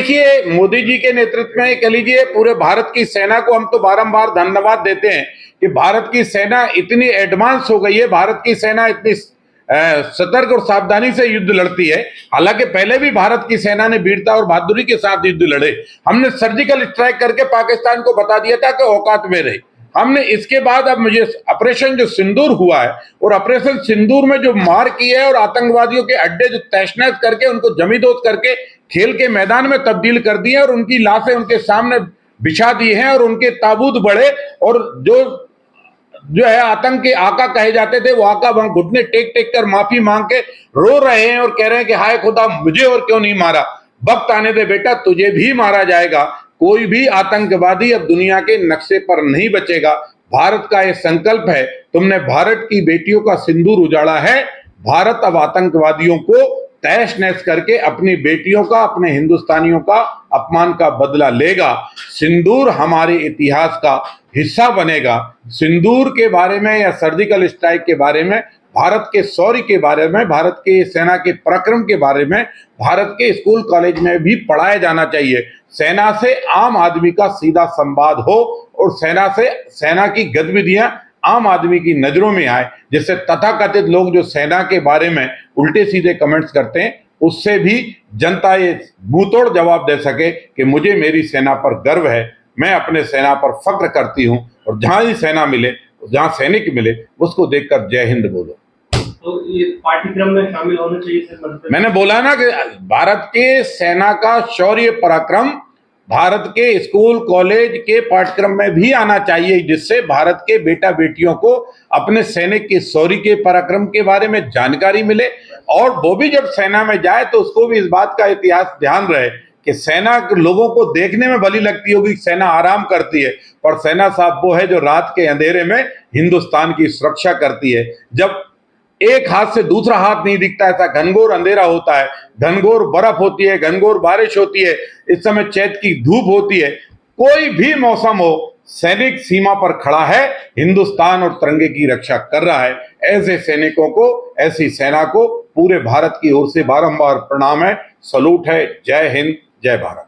देखिए, मोदी जी के नेतृत्व में कह लीजिए पूरे भारत की सेना को हम तो बारंबार धन्यवाद देते हैं कि भारत की सेना इतनी एडवांस हो गई है, भारत की सेना इतनी सतर्क और सावधानी से युद्ध लड़ती है। हालांकि पहले भी भारत की सेना ने वीरता और बहादुरी के साथ युद्ध लड़े। हमने सर्जिकल स्ट्राइक करके पाकिस्तान को बता दिया था कि औकात में रहे। हमने इसके बाद अब मुझे ऑपरेशन जो सिंदूर हुआ है और ऑपरेशन सिंदूर में जो मार की है और आतंकवादियों के अड्डे जो तहस-नहस करके उनको जमींदोज करके खेल के मैदान में तब्दील कर दिए और उनकी लाशें उनके सामने बिछा दी हैं और उनके ताबूत बढ़े और जो है आतंक के आका कहे जाते थे वो आका वहां घुटने टेक टेक कर माफी मांग के रो रहे हैं और कह रहे हैं कि हाय खुदा मुझे और क्यों नहीं मारा। वक्त आने दे बेटा, तुझे भी मारा जाएगा। कोई भी आतंकवादी अब दुनिया के नक्शे पर नहीं बचेगा। भारत का यह संकल्प है। तुमने भारत की बेटियों का सिंदूर उजाड़ा है। भारत अब आतंकवादियों को तहस नहस करके अपनी बेटियों का, अपने हिंदुस्तानियों का अपमान का बदला लेगा। सिंदूर हमारे इतिहास का हिस्सा बनेगा। सिंदूर के बारे में या सर्जिकल स्ट्राइक के बारे में, भारत के शौर्य के बारे में, भारत के सेना के पराक्रम के बारे में भारत के स्कूल कॉलेज में भी पढ़ाया जाना चाहिए। सेना से आम आदमी का सीधा संवाद हो और सेना की गतिविधियां आम आदमी की नजरों में आए, जिससे तथाकथित लोग जो सेना के बारे में उल्टे सीधे कमेंट्स करते हैं उससे भी जनता ये मुंहतोड़ जवाब दे सके कि मुझे मेरी सेना पर गर्व है, मैं अपने सेना पर फक्र करती हूं और जहां ही सेना मिले, जहां सैनिक मिले, उसको देखकर जय हिंद बोलो। तो ये पाठ्यक्रम में शामिल होना चाहिए सर। मैंने बोला ना कि भारत के सेना का शौर्य पराक्रम भारत के स्कूल कॉलेज के पाठ्यक्रम में भी आना चाहिए, जिससे भारत के बेटा बेटियों को अपने सैनिक के शौर्य के पराक्रम के बारे में जानकारी मिले और वो भी जब सेना में जाए तो उसको भी इस बात का इतिहास ध्यान रहे कि सेना लोगों को देखने में भली लगती होगी, सेना आराम करती है, पर सेना साहब वो है जो रात के अंधेरे में हिंदुस्तान की सुरक्षा करती है। जब एक हाथ से दूसरा हाथ नहीं दिखता, ऐसा घनघोर अंधेरा होता है, घनघोर बर्फ होती है, घनघोर बारिश होती है, इस समय चैत की धूप होती है, कोई भी मौसम हो, सैनिक सीमा पर खड़ा है, हिंदुस्तान और तिरंगे की रक्षा कर रहा है। ऐसे सैनिकों को, ऐसी सेना को पूरे भारत की ओर से बारंबार प्रणाम है, सलूट है। जय हिंद, जय भारत।